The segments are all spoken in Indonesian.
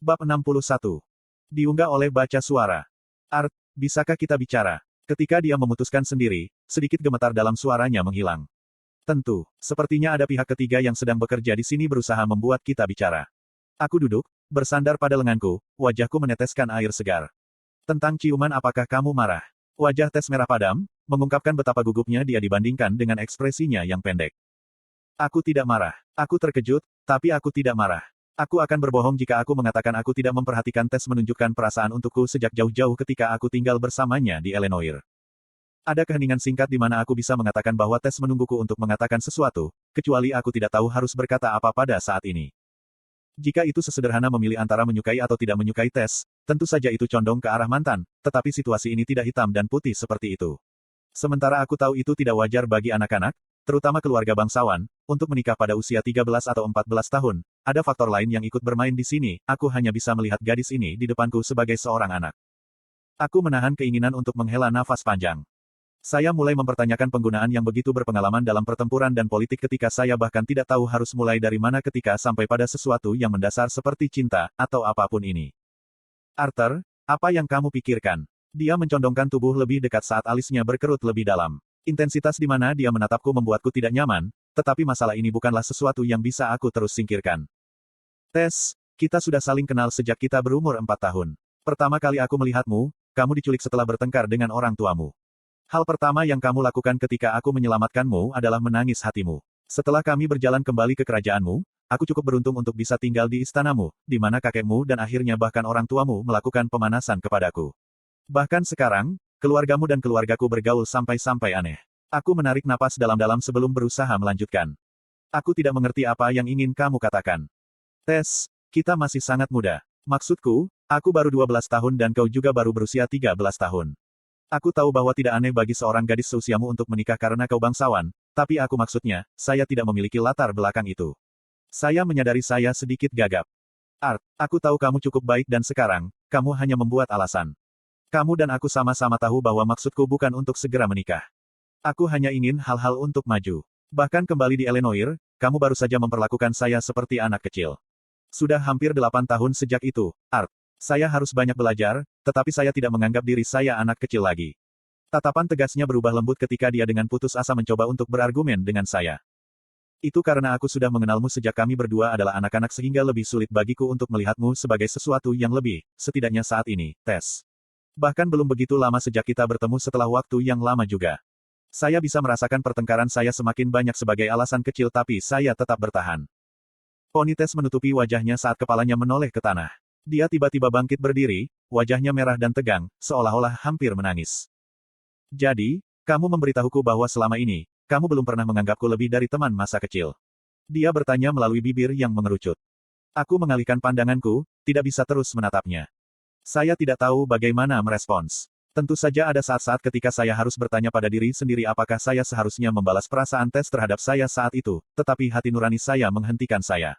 Bab 61. Diunggah oleh baca suara. Art, bisakah kita bicara? Ketika dia memutuskan sendiri, sedikit gemetar dalam suaranya menghilang. Tentu, sepertinya ada pihak ketiga yang sedang bekerja di sini berusaha membuat kita bicara. Aku duduk, bersandar pada lenganku, wajahku meneteskan air segar. Tentang ciuman apakah kamu marah? Wajah Tess merah padam, mengungkapkan betapa gugupnya dia dibandingkan dengan ekspresinya yang pendek. Aku tidak marah. Aku terkejut, tapi aku tidak marah. Aku akan berbohong jika aku mengatakan aku tidak memperhatikan Tess menunjukkan perasaan untukku sejak jauh-jauh ketika aku tinggal bersamanya di Eleanor. Ada keheningan singkat di mana aku bisa mengatakan bahwa Tess menungguku untuk mengatakan sesuatu, kecuali aku tidak tahu harus berkata apa pada saat ini. Jika itu sesederhana memilih antara menyukai atau tidak menyukai Tess, tentu saja itu condong ke arah mantan, tetapi situasi ini tidak hitam dan putih seperti itu. Sementara aku tahu itu tidak wajar bagi anak-anak, terutama keluarga bangsawan, untuk menikah pada usia 13 atau 14 tahun, ada faktor lain yang ikut bermain di sini, aku hanya bisa melihat gadis ini di depanku sebagai seorang anak. Aku menahan keinginan untuk menghela nafas panjang. Saya mulai mempertanyakan penggunaan yang begitu berpengalaman dalam pertempuran dan politik ketika saya bahkan tidak tahu harus mulai dari mana ketika sampai pada sesuatu yang mendasar seperti cinta, atau apapun ini. Arthur, apa yang kamu pikirkan? Dia mencondongkan tubuh lebih dekat saat alisnya berkerut lebih dalam. Intensitas di mana dia menatapku membuatku tidak nyaman, tetapi masalah ini bukanlah sesuatu yang bisa aku terus singkirkan. Tess, kita sudah saling kenal sejak kita berumur 4 tahun. Pertama kali aku melihatmu, kamu diculik setelah bertengkar dengan orang tuamu. Hal pertama yang kamu lakukan ketika aku menyelamatkanmu adalah menangis hatimu. Setelah kami berjalan kembali ke kerajaanmu, aku cukup beruntung untuk bisa tinggal di istanamu, di mana kakekmu dan akhirnya bahkan orang tuamu melakukan pemanasan kepadaku. Bahkan sekarang, keluargamu dan keluargaku bergaul sampai-sampai aneh. Aku menarik napas dalam-dalam sebelum berusaha melanjutkan. Aku tidak mengerti apa yang ingin kamu katakan. Tess, kita masih sangat muda. Maksudku, aku baru 12 tahun dan kau juga baru berusia 13 tahun. Aku tahu bahwa tidak aneh bagi seorang gadis seusiamu untuk menikah karena kau bangsawan, tapi aku maksudnya, saya tidak memiliki latar belakang itu. Saya menyadari saya sedikit gagap. Art, aku tahu kamu cukup baik dan sekarang, kamu hanya membuat alasan. Kamu dan aku sama-sama tahu bahwa maksudku bukan untuk segera menikah. Aku hanya ingin hal-hal untuk maju. Bahkan kembali di Eleanor, kamu baru saja memperlakukan saya seperti anak kecil. Sudah hampir 8 tahun sejak itu, Art. Saya harus banyak belajar, tetapi saya tidak menganggap diri saya anak kecil lagi. Tatapan tegasnya berubah lembut ketika dia dengan putus asa mencoba untuk berargumen dengan saya. Itu karena aku sudah mengenalmu sejak kami berdua adalah anak-anak sehingga lebih sulit bagiku untuk melihatmu sebagai sesuatu yang lebih, setidaknya saat ini, Tess. Bahkan belum begitu lama sejak kita bertemu setelah waktu yang lama juga. Saya bisa merasakan pertengkaran saya semakin banyak sebagai alasan kecil tapi saya tetap bertahan. Ponites menutupi wajahnya saat kepalanya menoleh ke tanah. Dia tiba-tiba bangkit berdiri, wajahnya merah dan tegang, seolah-olah hampir menangis. Jadi, kamu memberitahuku bahwa selama ini, kamu belum pernah menganggapku lebih dari teman masa kecil. Dia bertanya melalui bibir yang mengerucut. Aku mengalihkan pandanganku, tidak bisa terus menatapnya. Saya tidak tahu bagaimana merespons. Tentu saja ada saat-saat ketika saya harus bertanya pada diri sendiri apakah saya seharusnya membalas perasaan Tess terhadap saya saat itu, tetapi hati nurani saya menghentikan saya.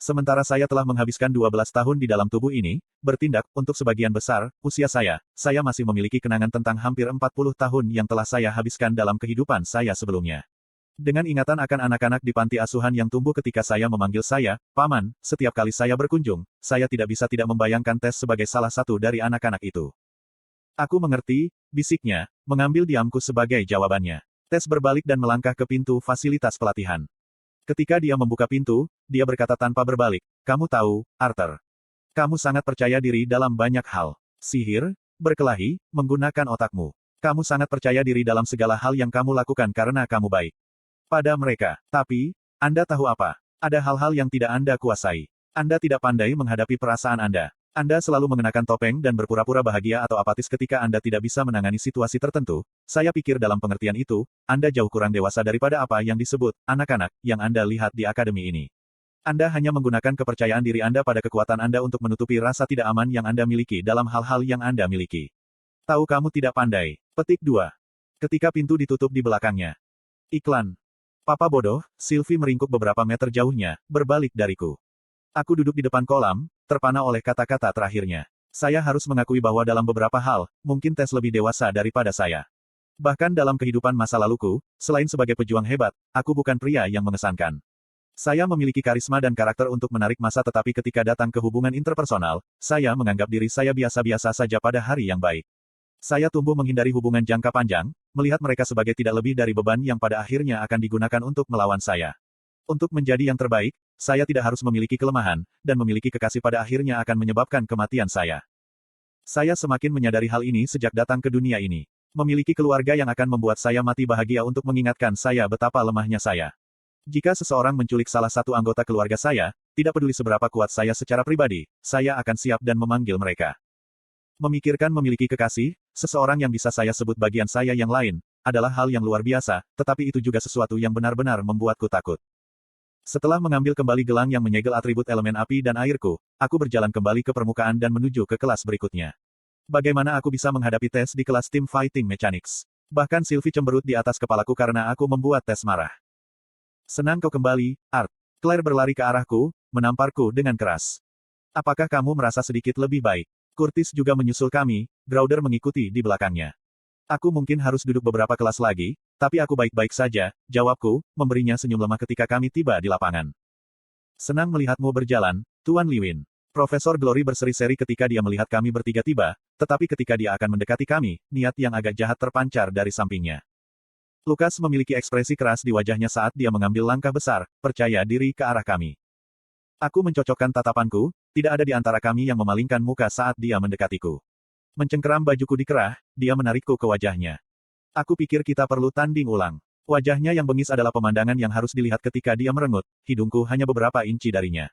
Sementara saya telah menghabiskan 12 tahun di dalam tubuh ini, bertindak, untuk sebagian besar, usia saya masih memiliki kenangan tentang hampir 40 tahun yang telah saya habiskan dalam kehidupan saya sebelumnya. Dengan ingatan akan anak-anak di panti asuhan yang tumbuh ketika saya memanggil saya, Paman, setiap kali saya berkunjung, saya tidak bisa tidak membayangkan Tess sebagai salah satu dari anak-anak itu. Aku mengerti, bisiknya, mengambil diamku sebagai jawabannya. Tess berbalik dan melangkah ke pintu fasilitas pelatihan. Ketika dia membuka pintu, dia berkata tanpa berbalik, kamu tahu, Arthur. Kamu sangat percaya diri dalam banyak hal. Sihir, berkelahi, menggunakan otakmu. Kamu sangat percaya diri dalam segala hal yang kamu lakukan karena kamu baik pada mereka. Tapi, Anda tahu apa? Ada hal-hal yang tidak Anda kuasai. Anda tidak pandai menghadapi perasaan Anda. Anda selalu mengenakan topeng dan berpura-pura bahagia atau apatis ketika Anda tidak bisa menangani situasi tertentu. Saya pikir dalam pengertian itu, Anda jauh kurang dewasa daripada apa yang disebut anak-anak yang Anda lihat di akademi ini. Anda hanya menggunakan kepercayaan diri Anda pada kekuatan Anda untuk menutupi rasa tidak aman yang Anda miliki dalam hal-hal yang Anda miliki. Tahu kamu tidak pandai. Petik 2. Ketika pintu ditutup di belakangnya. Iklan. Papa bodoh, Sylvie meringkuk beberapa meter jauhnya, berbalik dariku. Aku duduk di depan kolam, terpana oleh kata-kata terakhirnya. Saya harus mengakui bahwa dalam beberapa hal, mungkin Tess lebih dewasa daripada saya. Bahkan dalam kehidupan masa laluku, selain sebagai pejuang hebat, aku bukan pria yang mengesankan. Saya memiliki karisma dan karakter untuk menarik massa tetapi ketika datang ke hubungan interpersonal, saya menganggap diri saya biasa-biasa saja pada hari yang baik. Saya tumbuh menghindari hubungan jangka panjang, melihat mereka sebagai tidak lebih dari beban yang pada akhirnya akan digunakan untuk melawan saya. Untuk menjadi yang terbaik, saya tidak harus memiliki kelemahan, dan memiliki kekasih pada akhirnya akan menyebabkan kematian saya. Saya semakin menyadari hal ini sejak datang ke dunia ini. Memiliki keluarga yang akan membuat saya mati bahagia untuk mengingatkan saya betapa lemahnya saya. Jika seseorang menculik salah satu anggota keluarga saya, tidak peduli seberapa kuat saya secara pribadi, saya akan siap dan memanggil mereka. Memikirkan memiliki kekasih, seseorang yang bisa saya sebut bagian saya yang lain, adalah hal yang luar biasa, tetapi itu juga sesuatu yang benar-benar membuatku takut. Setelah mengambil kembali gelang yang menyegel atribut elemen api dan airku, aku berjalan kembali ke permukaan dan menuju ke kelas berikutnya. Bagaimana aku bisa menghadapi tes di kelas Team Fighting Mechanics? Bahkan Sylvie cemberut di atas kepalaku karena aku membuat tes marah. Senang kau kembali, Art. Claire berlari ke arahku, menamparku dengan keras. Apakah kamu merasa sedikit lebih baik? Curtis juga menyusul kami, Grouder mengikuti di belakangnya. Aku mungkin harus duduk beberapa kelas lagi, tapi aku baik-baik saja, jawabku, memberinya senyum lemah ketika kami tiba di lapangan. Senang melihatmu berjalan, Tuan Liwin. Profesor Glory berseri-seri ketika dia melihat kami bertiga tiba, tetapi ketika dia akan mendekati kami, niat yang agak jahat terpancar dari sampingnya. Lukas memiliki ekspresi keras di wajahnya saat dia mengambil langkah besar, percaya diri ke arah kami. Aku mencocokkan tatapanku, tidak ada di antara kami yang memalingkan muka saat dia mendekatiku. Mencengkeram bajuku di kerah, dia menarikku ke wajahnya. Aku pikir kita perlu tanding ulang. Wajahnya yang bengis adalah pemandangan yang harus dilihat ketika dia merengut, hidungku hanya beberapa inci darinya.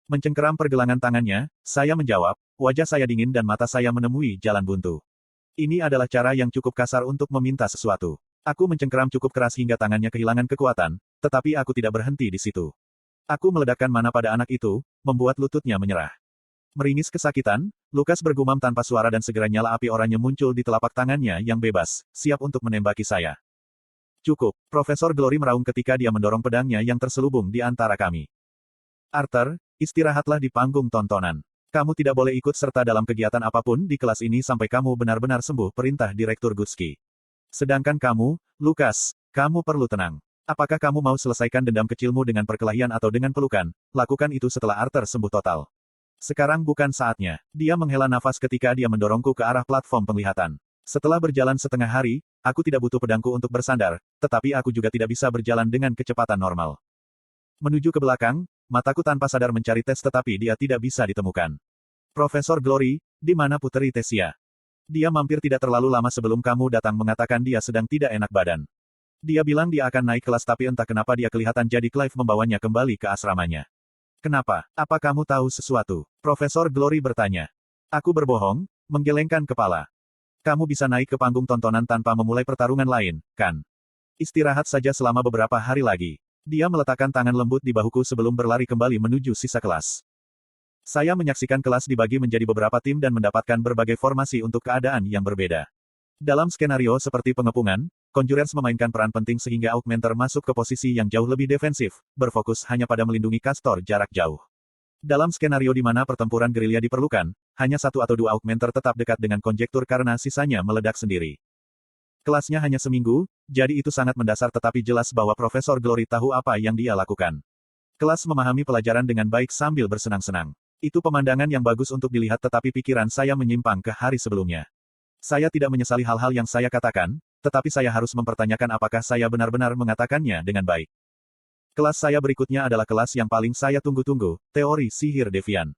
Mencengkeram pergelangan tangannya, saya menjawab, wajah saya dingin dan mata saya menemui jalan buntu. Ini adalah cara yang cukup kasar untuk meminta sesuatu. Aku mencengkeram cukup keras hingga tangannya kehilangan kekuatan, tetapi aku tidak berhenti di situ. Aku meledakkan mana pada anak itu, membuat lututnya menyerah. Meringis kesakitan, Lukas bergumam tanpa suara dan segera nyala api oranye muncul di telapak tangannya yang bebas, siap untuk menembaki saya. Cukup, Profesor Glory meraung ketika dia mendorong pedangnya yang terselubung di antara kami. Arthur, istirahatlah di panggung tontonan. Kamu tidak boleh ikut serta dalam kegiatan apapun di kelas ini sampai kamu benar-benar sembuh, perintah Direktur Gutski. Sedangkan kamu, Lukas, kamu perlu tenang. Apakah kamu mau selesaikan dendam kecilmu dengan perkelahian atau dengan pelukan? Lakukan itu setelah Arthur sembuh total. Sekarang bukan saatnya. Dia menghela nafas ketika dia mendorongku ke arah platform penglihatan. Setelah berjalan setengah hari, aku tidak butuh pedangku untuk bersandar, tetapi aku juga tidak bisa berjalan dengan kecepatan normal. Menuju ke belakang, mataku tanpa sadar mencari tes tetapi dia tidak bisa ditemukan. Profesor Glory, di mana Puteri Tesia? Dia mampir tidak terlalu lama sebelum kamu datang mengatakan dia sedang tidak enak badan. Dia bilang dia akan naik kelas tapi entah kenapa dia kelihatan jadi Clive membawanya kembali ke asramanya. Kenapa? Apa kamu tahu sesuatu? Profesor Glory bertanya. Aku berbohong, menggelengkan kepala. Kamu bisa naik ke panggung tontonan tanpa memulai pertarungan lain, kan? Istirahat saja selama beberapa hari lagi. Dia meletakkan tangan lembut di bahuku sebelum berlari kembali menuju sisa kelas. Saya menyaksikan kelas dibagi menjadi beberapa tim dan mendapatkan berbagai formasi untuk keadaan yang berbeda. Dalam skenario seperti pengepungan, Conjurers memainkan peran penting sehingga Augmenter masuk ke posisi yang jauh lebih defensif, berfokus hanya pada melindungi Castor jarak jauh. Dalam skenario di mana pertempuran gerilya diperlukan, hanya satu atau dua Augmenter tetap dekat dengan Konjektur karena sisanya meledak sendiri. Kelasnya hanya seminggu, jadi itu sangat mendasar tetapi jelas bahwa Profesor Glory tahu apa yang dia lakukan. Kelas memahami pelajaran dengan baik sambil bersenang-senang. Itu pemandangan yang bagus untuk dilihat tetapi pikiran saya menyimpang ke hari sebelumnya. Saya tidak menyesali hal-hal yang saya katakan, tetapi saya harus mempertanyakan apakah saya benar-benar mengatakannya dengan baik. Kelas saya berikutnya adalah kelas yang paling saya tunggu-tunggu, teori sihir Devian.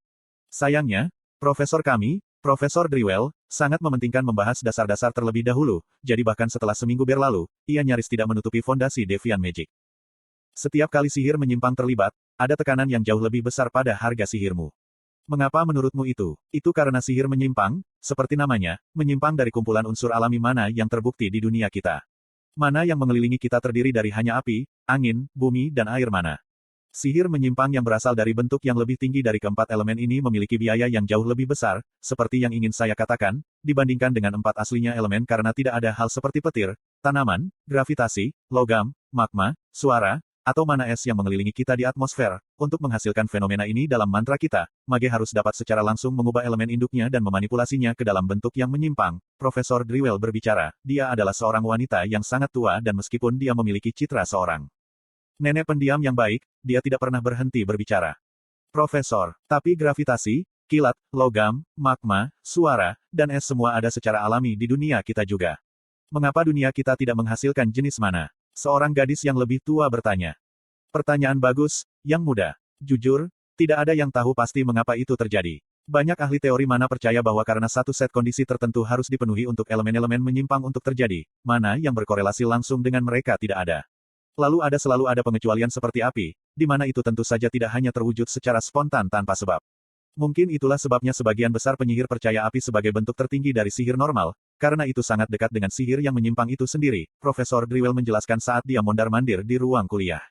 Sayangnya, profesor kami, Profesor Drewell, sangat mementingkan membahas dasar-dasar terlebih dahulu, jadi bahkan setelah seminggu berlalu, ia nyaris tidak menutupi fondasi Devian Magic. Setiap kali sihir menyimpang terlibat, ada tekanan yang jauh lebih besar pada harga sihirmu. Mengapa menurutmu itu? Itu karena sihir menyimpang, seperti namanya, menyimpang dari kumpulan unsur alami mana yang terbukti di dunia kita. Mana yang mengelilingi kita terdiri dari hanya api, angin, bumi, dan air mana. Sihir menyimpang yang berasal dari bentuk yang lebih tinggi dari keempat elemen ini memiliki biaya yang jauh lebih besar, seperti yang ingin saya katakan, dibandingkan dengan empat aslinya elemen karena tidak ada hal seperti petir, tanaman, gravitasi, logam, magma, suara, atau mana es yang mengelilingi kita di atmosfer. Untuk menghasilkan fenomena ini dalam mantra kita, mage harus dapat secara langsung mengubah elemen induknya dan memanipulasinya ke dalam bentuk yang menyimpang. Profesor Drewell berbicara, dia adalah seorang wanita yang sangat tua dan meskipun dia memiliki citra seorang nenek pendiam yang baik, dia tidak pernah berhenti berbicara. Profesor, tapi gravitasi, kilat, logam, magma, suara, dan es semua ada secara alami di dunia kita juga. Mengapa dunia kita tidak menghasilkan jenis mana? Seorang gadis yang lebih tua bertanya. Pertanyaan bagus, yang muda. Jujur, tidak ada yang tahu pasti mengapa itu terjadi. Banyak ahli teori mana percaya bahwa karena satu set kondisi tertentu harus dipenuhi untuk elemen-elemen menyimpang untuk terjadi, mana yang berkorelasi langsung dengan mereka tidak ada. Lalu selalu ada pengecualian seperti api, di mana itu tentu saja tidak hanya terwujud secara spontan tanpa sebab. Mungkin itulah sebabnya sebagian besar penyihir percaya api sebagai bentuk tertinggi dari sihir normal, karena itu sangat dekat dengan sihir yang menyimpang itu sendiri, Profesor Drewell menjelaskan saat dia mondar-mandir di ruang kuliah.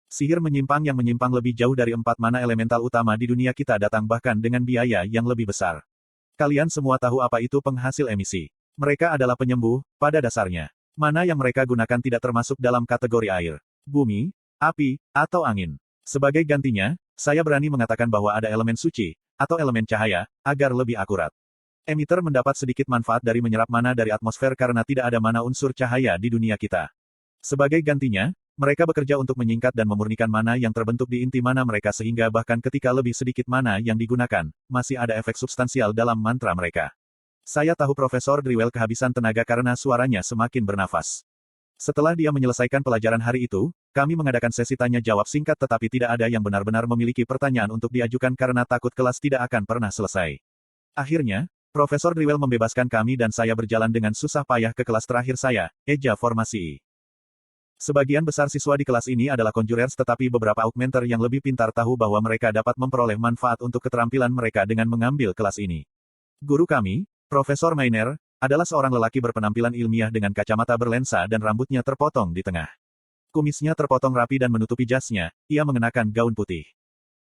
Sihir menyimpang yang menyimpang lebih jauh dari 4 mana elemental utama di dunia kita datang bahkan dengan biaya yang lebih besar. Kalian semua tahu apa itu penghasil emisi. Mereka adalah penyembuh, pada dasarnya. Mana yang mereka gunakan tidak termasuk dalam kategori air, bumi, api, atau angin. Sebagai gantinya, saya berani mengatakan bahwa ada elemen suci, atau elemen cahaya, agar lebih akurat. Emitter mendapat sedikit manfaat dari menyerap mana dari atmosfer karena tidak ada mana unsur cahaya di dunia kita. Sebagai gantinya, mereka bekerja untuk menyingkat dan memurnikan mana yang terbentuk di inti mana mereka sehingga bahkan ketika lebih sedikit mana yang digunakan, masih ada efek substansial dalam mantra mereka. Saya tahu Profesor Drewell kehabisan tenaga karena suaranya semakin bernafas. Setelah dia menyelesaikan pelajaran hari itu, kami mengadakan sesi tanya-jawab singkat tetapi tidak ada yang benar-benar memiliki pertanyaan untuk diajukan karena takut kelas tidak akan pernah selesai. Akhirnya, Profesor Drewell membebaskan kami dan saya berjalan dengan susah payah ke kelas terakhir saya, Eja Formasi I. Sebagian besar siswa di kelas ini adalah conjurers tetapi beberapa augmenter yang lebih pintar tahu bahwa mereka dapat memperoleh manfaat untuk keterampilan mereka dengan mengambil kelas ini. Guru kami, Profesor Maynard, adalah seorang lelaki berpenampilan ilmiah dengan kacamata berlensa dan rambutnya terpotong di tengah. Kumisnya terpotong rapi dan menutupi jasnya, ia mengenakan gaun putih.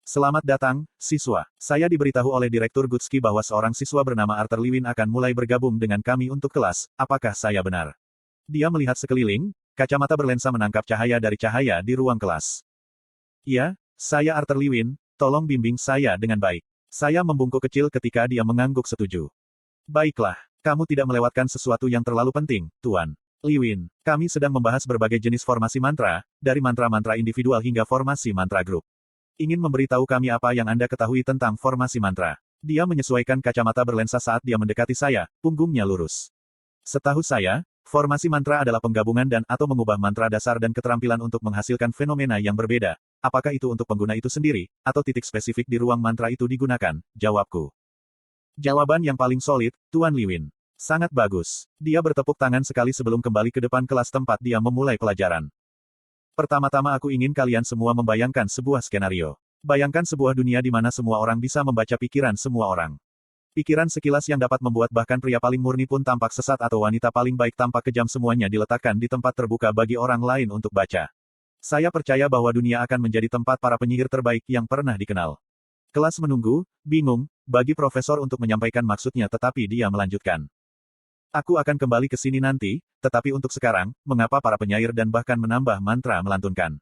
Selamat datang, siswa. Saya diberitahu oleh Direktur Gutski bahwa seorang siswa bernama Arthur Lewin akan mulai bergabung dengan kami untuk kelas, apakah saya benar? Dia melihat sekeliling. Kacamata berlensa menangkap cahaya dari cahaya di ruang kelas. Ya, saya Arthur Lewin, tolong bimbing saya dengan baik. Saya membungkuk kecil ketika dia mengangguk setuju. Baiklah, kamu tidak melewatkan sesuatu yang terlalu penting, Tuan Lewin. Kami sedang membahas berbagai jenis formasi mantra, dari mantra-mantra individual hingga formasi mantra grup. Ingin memberitahu kami apa yang Anda ketahui tentang formasi mantra. Dia menyesuaikan kacamata berlensa saat dia mendekati saya, punggungnya lurus. Setahu saya, formasi mantra adalah penggabungan dan atau mengubah mantra dasar dan keterampilan untuk menghasilkan fenomena yang berbeda. Apakah itu untuk pengguna itu sendiri, atau titik spesifik di ruang mantra itu digunakan? Jawabku. Jawaban yang paling solid, Tuan Lewin. Sangat bagus. Dia bertepuk tangan sekali sebelum kembali ke depan kelas tempat dia memulai pelajaran. Pertama-tama aku ingin kalian semua membayangkan sebuah skenario. Bayangkan sebuah dunia di mana semua orang bisa membaca pikiran semua orang. Pikiran sekilas yang dapat membuat bahkan pria paling murni pun tampak sesat atau wanita paling baik tampak kejam semuanya diletakkan di tempat terbuka bagi orang lain untuk baca. Saya percaya bahwa dunia akan menjadi tempat para penyihir terbaik yang pernah dikenal. Kelas menunggu, bingung, bagi profesor untuk menyampaikan maksudnya tetapi dia melanjutkan. Aku akan kembali ke sini nanti, tetapi untuk sekarang, mengapa para penyair dan bahkan menambah mantra melantunkan?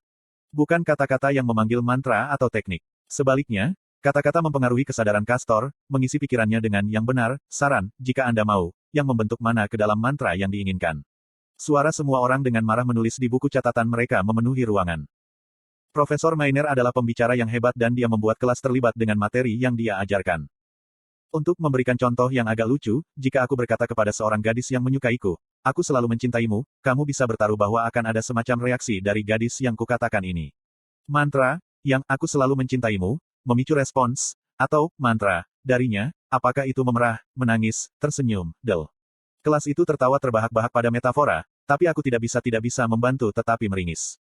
Bukan kata-kata yang memanggil mantra atau teknik. Sebaliknya, kata-kata mempengaruhi kesadaran Castor, mengisi pikirannya dengan yang benar, saran, jika Anda mau, yang membentuk mana ke dalam mantra yang diinginkan. Suara semua orang dengan marah menulis di buku catatan mereka memenuhi ruangan. Profesor Maynard adalah pembicara yang hebat dan dia membuat kelas terlibat dengan materi yang dia ajarkan. Untuk memberikan contoh yang agak lucu, jika aku berkata kepada seorang gadis yang menyukaiku, aku selalu mencintaimu, kamu bisa bertaruh bahwa akan ada semacam reaksi dari gadis yang kukatakan ini. Mantra, yang aku selalu mencintaimu, memicu respons, atau mantra, darinya, apakah itu memerah, menangis, tersenyum, del. Kelas itu tertawa terbahak-bahak pada metafora, tapi aku tidak bisa membantu tetapi meringis.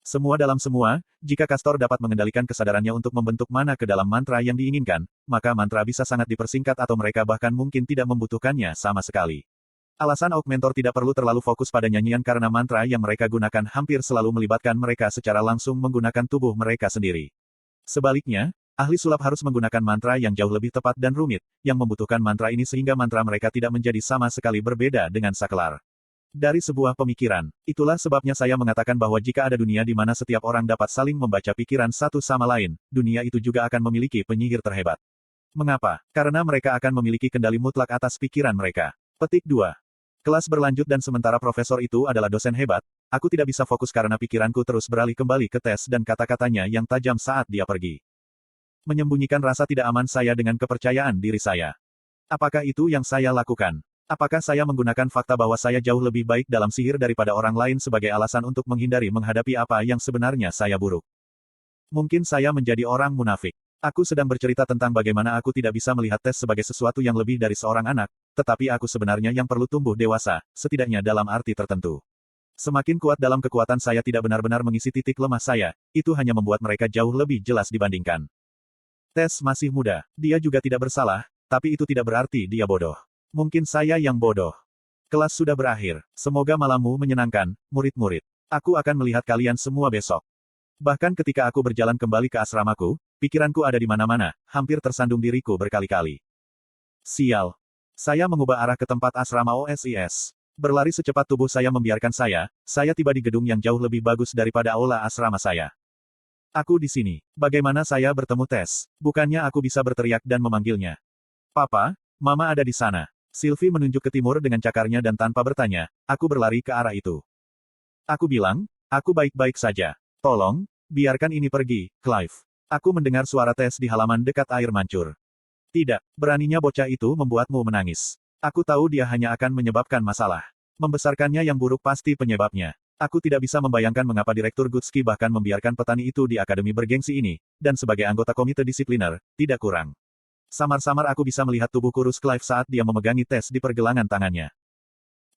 Semua dalam semua, jika Castor dapat mengendalikan kesadarannya untuk membentuk mana ke dalam mantra yang diinginkan, maka mantra bisa sangat dipersingkat atau mereka bahkan mungkin tidak membutuhkannya sama sekali. Alasan Augmentor tidak perlu terlalu fokus pada nyanyian karena mantra yang mereka gunakan hampir selalu melibatkan mereka secara langsung menggunakan tubuh mereka sendiri. Sebaliknya, ahli sulap harus menggunakan mantra yang jauh lebih tepat dan rumit, yang membutuhkan mantra ini sehingga mantra mereka tidak menjadi sama sekali berbeda dengan sakelar. Dari sebuah pemikiran, itulah sebabnya saya mengatakan bahwa jika ada dunia di mana setiap orang dapat saling membaca pikiran satu sama lain, dunia itu juga akan memiliki penyihir terhebat. Mengapa? Karena mereka akan memiliki kendali mutlak atas pikiran mereka. Petik 2. Kelas berlanjut dan sementara profesor itu adalah dosen hebat, aku tidak bisa fokus karena pikiranku terus beralih kembali ke tes dan kata-katanya yang tajam saat dia pergi. Menyembunyikan rasa tidak aman saya dengan kepercayaan diri saya. Apakah itu yang saya lakukan? Apakah saya menggunakan fakta bahwa saya jauh lebih baik dalam sihir daripada orang lain sebagai alasan untuk menghindari menghadapi apa yang sebenarnya saya buruk? Mungkin saya menjadi orang munafik. Aku sedang bercerita tentang bagaimana aku tidak bisa melihat tes sebagai sesuatu yang lebih dari seorang anak, tetapi aku sebenarnya yang perlu tumbuh dewasa, setidaknya dalam arti tertentu. Semakin kuat dalam kekuatan saya tidak benar-benar mengisi titik lemah saya, itu hanya membuat mereka jauh lebih jelas dibandingkan. Tes masih muda, dia juga tidak bersalah, tapi itu tidak berarti dia bodoh. Mungkin saya yang bodoh. Kelas sudah berakhir, semoga malammu menyenangkan, murid-murid. Aku akan melihat kalian semua besok. Bahkan ketika aku berjalan kembali ke asramaku, pikiranku ada di mana-mana, hampir tersandung diriku berkali-kali. Sial. Saya mengubah arah ke tempat asrama OSIS. Berlari secepat tubuh saya membiarkan saya tiba di gedung yang jauh lebih bagus daripada aula asrama saya. Aku di sini. Bagaimana saya bertemu Tes? Bukannya aku bisa berteriak dan memanggilnya. Papa, Mama ada di sana. Sylvie menunjuk ke timur dengan cakarnya dan tanpa bertanya, aku berlari ke arah itu. Aku bilang, aku baik-baik saja. Tolong, biarkan ini pergi, Clive. Aku mendengar suara Tes di halaman dekat air mancur. Tidak, beraninya bocah itu membuatmu menangis. Aku tahu dia hanya akan menyebabkan masalah. Membesarkannya yang buruk pasti penyebabnya. Aku tidak bisa membayangkan mengapa Direktur Gutski bahkan membiarkan petani itu di akademi bergengsi ini, dan sebagai anggota komite disipliner, tidak kurang. Samar-samar aku bisa melihat tubuh kurus Clive saat dia memegangi Tes di pergelangan tangannya.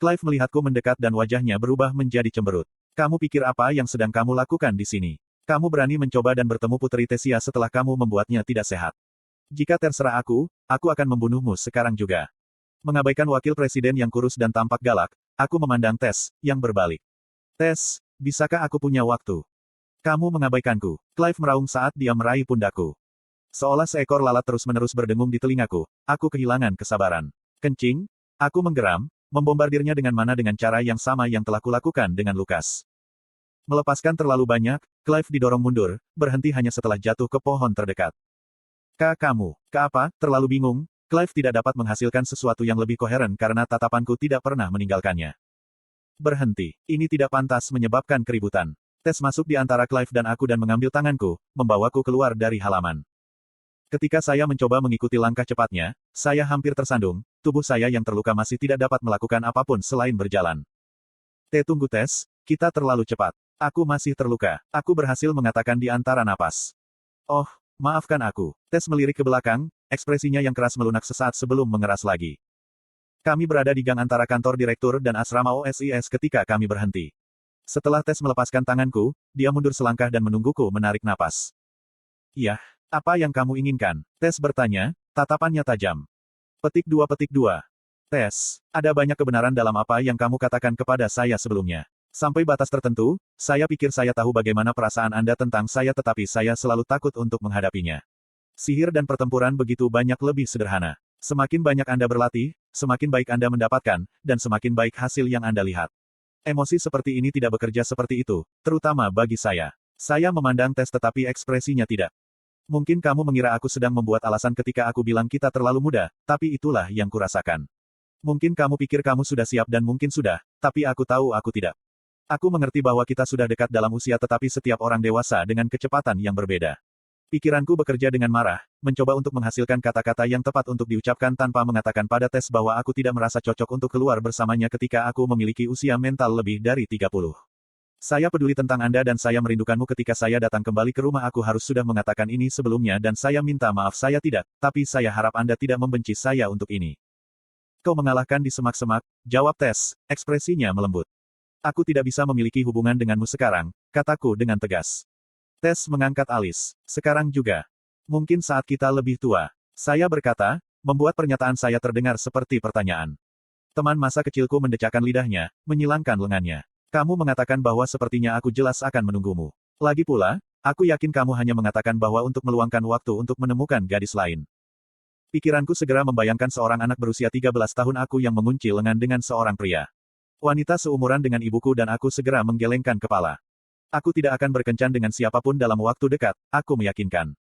Clive melihatku mendekat dan wajahnya berubah menjadi cemberut. Kamu pikir apa yang sedang kamu lakukan di sini? Kamu berani mencoba dan bertemu Putri Tesia setelah kamu membuatnya tidak sehat. Jika terserah aku akan membunuhmu sekarang juga. Mengabaikan wakil presiden yang kurus dan tampak galak, aku memandang Tes, yang berbalik. Tes, bisakah aku punya waktu? Kamu mengabaikanku. Clive meraung saat dia meraih pundakku. Seolah seekor lalat terus-menerus berdengung di telingaku, aku kehilangan kesabaran. Kencing? Aku menggeram, membombardirnya dengan cara yang sama yang telah kulakukan dengan Lukas. Melepaskan terlalu banyak, Clive didorong mundur, berhenti hanya setelah jatuh ke pohon terdekat. Kamu, apa, terlalu bingung? Clive tidak dapat menghasilkan sesuatu yang lebih koheren karena tatapanku tidak pernah meninggalkannya. Berhenti, ini tidak pantas menyebabkan keributan. Tes masuk di antara Clive dan aku dan mengambil tanganku, membawaku keluar dari halaman. Ketika saya mencoba mengikuti langkah cepatnya, saya hampir tersandung, tubuh saya yang terluka masih tidak dapat melakukan apapun selain berjalan. Tunggu Tes, kita terlalu cepat. Aku masih terluka. Aku berhasil mengatakan di antara napas. Oh, maafkan aku. Tes melirik ke belakang, ekspresinya yang keras melunak sesaat sebelum mengeras lagi. Kami berada di gang antara kantor direktur dan asrama OSIS ketika kami berhenti. Setelah Tes melepaskan tanganku, dia mundur selangkah dan menungguku menarik napas. Iya. Apa yang kamu inginkan? Tes bertanya, tatapannya tajam. Petik 2. Tes, ada banyak kebenaran dalam apa yang kamu katakan kepada saya sebelumnya. Sampai batas tertentu, saya pikir saya tahu bagaimana perasaan Anda tentang saya tetapi saya selalu takut untuk menghadapinya. Sihir dan pertempuran begitu banyak lebih sederhana. Semakin banyak Anda berlatih, semakin baik Anda mendapatkan, dan semakin baik hasil yang Anda lihat. Emosi seperti ini tidak bekerja seperti itu, terutama bagi saya. Saya memandang Tes tetapi ekspresinya tidak. Mungkin kamu mengira aku sedang membuat alasan ketika aku bilang kita terlalu muda, tapi itulah yang kurasakan. Mungkin kamu pikir kamu sudah siap dan mungkin sudah, tapi aku tahu aku tidak. Aku mengerti bahwa kita sudah dekat dalam usia tetapi setiap orang dewasa dengan kecepatan yang berbeda. Pikiranku bekerja dengan marah, mencoba untuk menghasilkan kata-kata yang tepat untuk diucapkan tanpa mengatakan pada Tes bahwa aku tidak merasa cocok untuk keluar bersamanya ketika aku memiliki usia mental lebih dari 30. Saya peduli tentang Anda dan saya merindukanmu ketika saya datang kembali ke rumah aku harus sudah mengatakan ini sebelumnya dan saya minta maaf saya tidak, tapi saya harap Anda tidak membenci saya untuk ini. Kau mengalahkan di semak-semak, jawab Tes, ekspresinya melembut. Aku tidak bisa memiliki hubungan denganmu sekarang, kataku dengan tegas. Tes mengangkat alis, sekarang juga. Mungkin saat kita lebih tua. Saya berkata, membuat pernyataan saya terdengar seperti pertanyaan. Teman masa kecilku mendecakkan lidahnya, menyilangkan lengannya. Kamu mengatakan bahwa sepertinya aku jelas akan menunggumu. Lagi pula, aku yakin kamu hanya mengatakan bahwa untuk meluangkan waktu untuk menemukan gadis lain. Pikiranku segera membayangkan seorang anak berusia 13 tahun aku yang mengunci lengan dengan seorang pria. Wanita seumuran dengan ibuku dan aku segera menggelengkan kepala. Aku tidak akan berkencan dengan siapapun dalam waktu dekat, aku meyakinkan.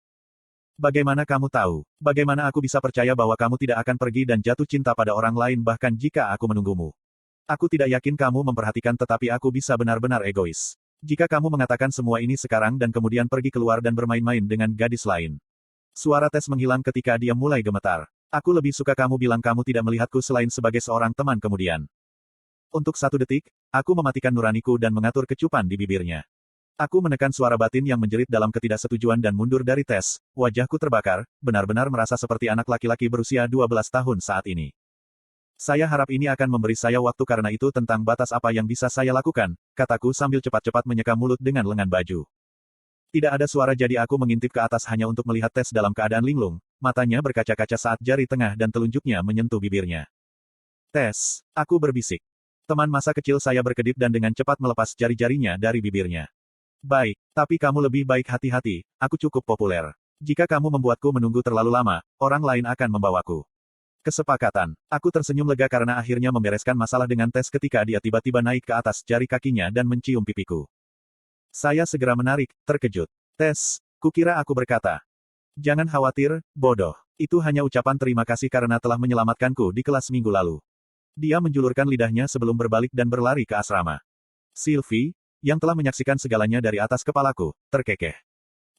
Bagaimana kamu tahu? Bagaimana aku bisa percaya bahwa kamu tidak akan pergi dan jatuh cinta pada orang lain bahkan jika aku menunggumu? Aku tidak yakin kamu memperhatikan tetapi aku bisa benar-benar egois. Jika kamu mengatakan semua ini sekarang dan kemudian pergi keluar dan bermain-main dengan gadis lain. Suara Tess menghilang ketika dia mulai gemetar. Aku lebih suka kamu bilang kamu tidak melihatku selain sebagai seorang teman kemudian. Untuk 1 detik, aku mematikan nuraniku dan mengatur kecupan di bibirnya. Aku menekan suara batin yang menjerit dalam ketidaksetujuan dan mundur dari Tess. Wajahku terbakar, benar-benar merasa seperti anak laki-laki berusia 12 tahun saat ini. Saya harap ini akan memberi saya waktu karena itu tentang batas apa yang bisa saya lakukan, kataku sambil cepat-cepat menyeka mulut dengan lengan baju. Tidak ada suara jadi aku mengintip ke atas hanya untuk melihat Tess dalam keadaan linglung, matanya berkaca-kaca saat jari tengah dan telunjuknya menyentuh bibirnya. Tess, aku berbisik. Teman masa kecil saya berkedip dan dengan cepat melepas jari-jarinya dari bibirnya. Baik, tapi kamu lebih baik hati-hati, aku cukup populer. Jika kamu membuatku menunggu terlalu lama, orang lain akan membawaku. Kesepakatan. Aku tersenyum lega karena akhirnya membereskan masalah dengan Tess ketika dia tiba-tiba naik ke atas jari kakinya dan mencium pipiku. Saya segera menarik, terkejut. Tess, kukira aku berkata. Jangan khawatir, bodoh. Itu hanya ucapan terima kasih karena telah menyelamatkanku di kelas minggu lalu. Dia menjulurkan lidahnya sebelum berbalik dan berlari ke asrama. Sylvie, yang telah menyaksikan segalanya dari atas kepalaku, terkekeh.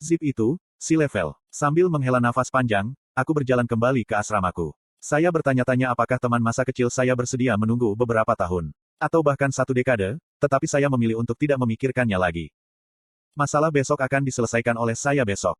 Zip itu, si level. Sambil menghela nafas panjang, aku berjalan kembali ke asramaku. Saya bertanya-tanya apakah teman masa kecil saya bersedia menunggu beberapa tahun. Atau bahkan 1 dekade, tetapi saya memilih untuk tidak memikirkannya lagi. Masalah besok akan diselesaikan oleh saya besok.